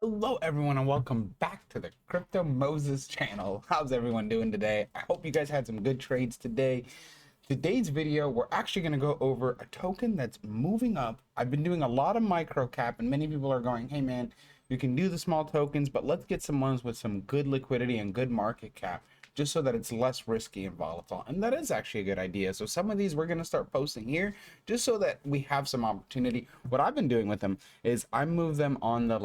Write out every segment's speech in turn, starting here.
Hello everyone and welcome back to the Crypto Moses channel. How's everyone doing today? I hope you guys had some good trades today. Today's video, we're actually going to go over a token that's moving up. I've been doing a lot of micro cap and many people are going, hey man, you can do the small tokens, but let's get some ones with some good liquidity and good market cap, just so that it's less risky and volatile. And that is actually a good idea. So some of these we're going to start posting here just so that we have some opportunity. What I've been doing with them is I move them on the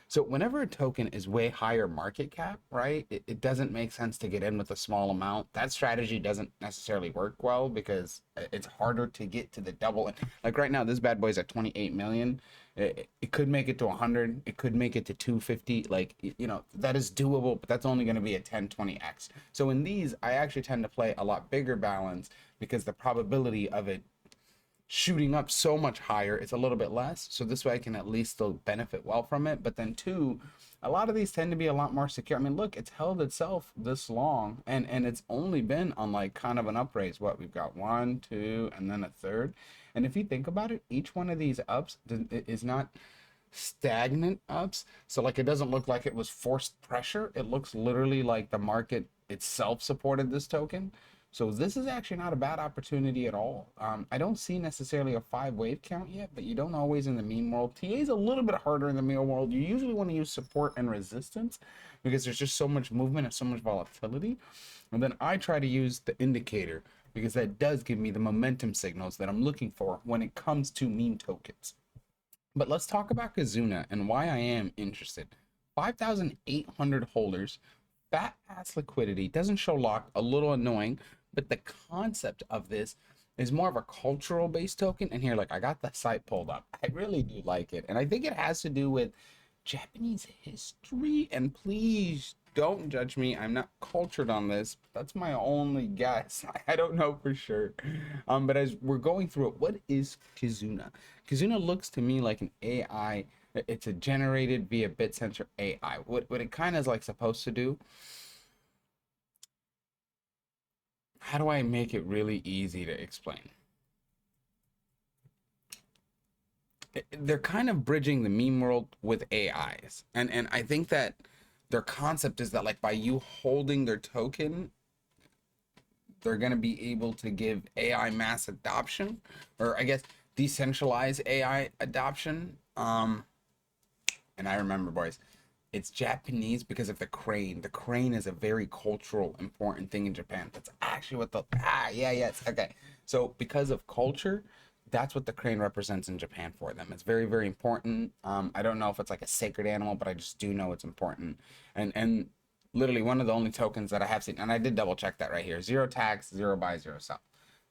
so whenever a token is way higher market cap, right, it doesn't make sense to get in with a small amount. That strategy doesn't necessarily work well because it's harder to get to the double. Like right now, this bad boy is at 28 million. It could make it to 100. It could make it to 250. Like, you know, that is doable, but that's only going to be a 10, 20x. So in these, I actually tend to play a lot bigger balance because the probability of it shooting up so much higher it's a little bit less, so this way I can at least still benefit well from it. But then two, a lot of these tend to be a lot more secure. I mean, look, it's held itself this long and it's only been on like kind of an upraise. What we've got, one, two, and then a third. And if you think about it, each one of these ups is not stagnant ups. So like, it doesn't look like it was forced pressure. It looks literally like the market itself supported this token. So this is actually not a bad opportunity at all. I don't see necessarily a 5 wave count yet, but you don't always in the meme world. TA is a little bit harder in the meme world. You usually want to use support and resistance because there's just so much movement and so much volatility. And then I try to use the indicator because that does give me the momentum signals that I'm looking for when it comes to meme tokens. But let's talk about Kazuna and why I am interested. 5,800 holders, fat ass liquidity, doesn't show locked, a little annoying. But the concept of this is more of a cultural based token. And here, like, I got the site pulled up. I really do like it. And I think it has to do with Japanese history. And please don't judge me. I'm not cultured on this. That's my only guess. I don't know for sure. But as we're going through it, what is Kazuna? Kazuna looks to me like an AI. It's a generated via bit sensor AI. What it kind of is like supposed to do. How do I make it really easy to explain? They're kind of bridging the meme world with AIs. And I think that their concept is that, like, by you holding their token, they're going to be able to give AI mass adoption, or I guess decentralized AI adoption. And I remember, boys, it's Japanese because of the crane. The crane is a very cultural, important thing in Japan. That's actually what the yes, okay. So because of culture, that's what the crane represents in Japan for them. It's very, very important. I don't know if it's like a sacred animal, but I just do know it's important. And literally one of the only tokens that I have seen, and I did double check that right here: zero tax, zero buy, zero sell.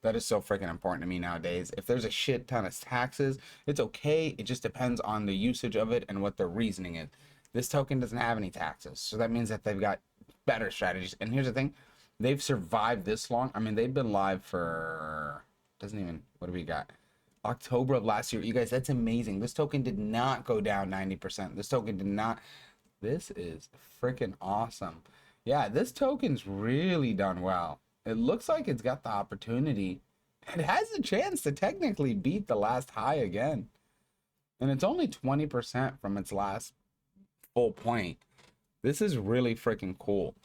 That is so freaking important to me nowadays. If there's a shit ton of taxes, it's okay. It just depends on the usage of it and what their reasoning is. This token doesn't have any taxes, so that means that they've got better strategies. And here's the thing, they've survived this long. I mean, they've been live for, doesn't even, what do we got, October of last year. You guys, that's amazing. This token did not go down 90%. This token did not. This is freaking awesome. Yeah, this token's really done well. It looks like it's got the opportunity. It has a chance to technically beat the last high again. And it's only 20% from its last full point. This is really freaking cool.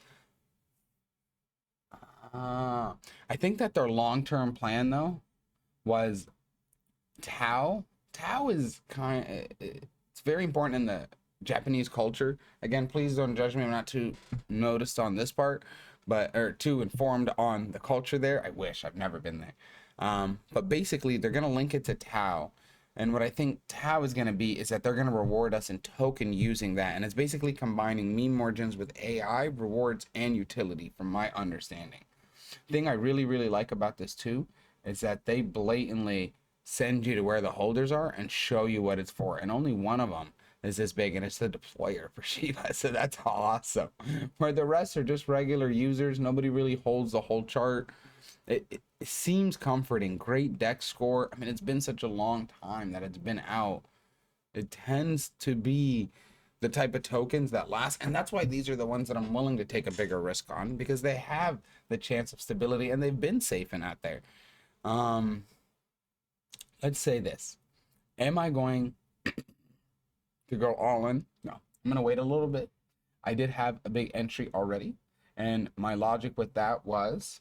I think that their long-term plan though was Tao. Tao is it's very important in the Japanese culture. Again, please don't judge me. I'm not too noticed on this part, or too informed on the culture there. I wish. I've never been there. But basically, they're gonna link it to Tao. And what I think Tao is going to be is that they're going to reward us in token using that. And it's basically combining meme margins with AI, rewards, and utility from my understanding. The thing I really, really like about this too is that they blatantly send you to where the holders are and show you what it's for. And only one of them is this big, and it's the deployer for Shiba. So that's awesome. Where the rest are just regular users. Nobody really holds the whole chart. It seems comforting. Great deck score. I mean, it's been such a long time that it's been out. It tends to be the type of tokens that last, and that's why these are the ones that I'm willing to take a bigger risk on, because they have the chance of stability and they've been safe and out there. Let's say this: am I going to go all in? No, I'm gonna wait a little bit. I did have a big entry already, and my logic with that was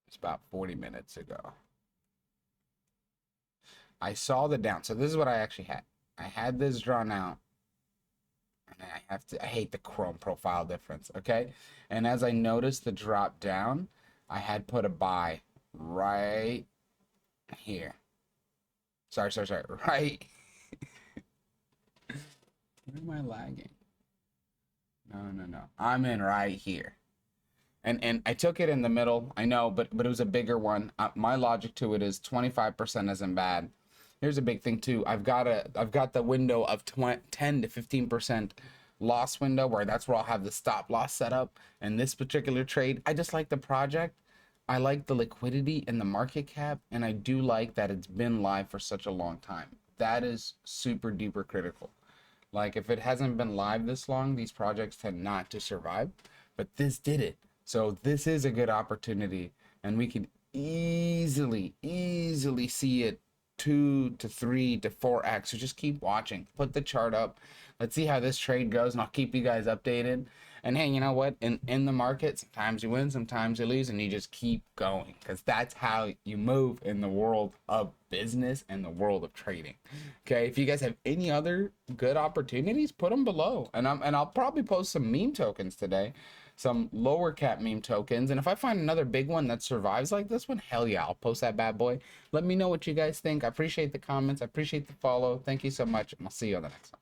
it's about 40 minutes ago. I saw the down. So this is what I actually had. I had this drawn out. And I hate the Chrome profile difference, okay? And as I noticed the drop down, I had put a buy right here. Sorry. Right. Where am I lagging? No. I'm in right here. And I took it in the middle. I know, but it was a bigger one. My logic to it is 25% isn't bad. Here's a big thing too. I've got the window of 10 to 15% loss window, where that's where I'll have the stop loss set up. And this particular trade, I just like the project. I like the liquidity and the market cap, and I do like that it's been live for such a long time. That is super duper critical. Like, if it hasn't been live this long, these projects tend not to survive, but this did it. So this is a good opportunity, and we can easily see it 2 to 3 to 4x. So just keep watching, put the chart up. Let's see how this trade goes, and I'll keep you guys updated. And hey, you know what? In the market, sometimes you win, sometimes you lose, and you just keep going, because that's how you move in the world of business and the world of trading. Okay, if you guys have any other good opportunities, put them below, and I'll probably post some meme tokens today, some lower cap meme tokens, and if I find another big one that survives like this one, hell yeah, I'll post that bad boy. Let me know what you guys think. I appreciate the comments, I appreciate the follow. Thank you so much, and I'll see you on the next one.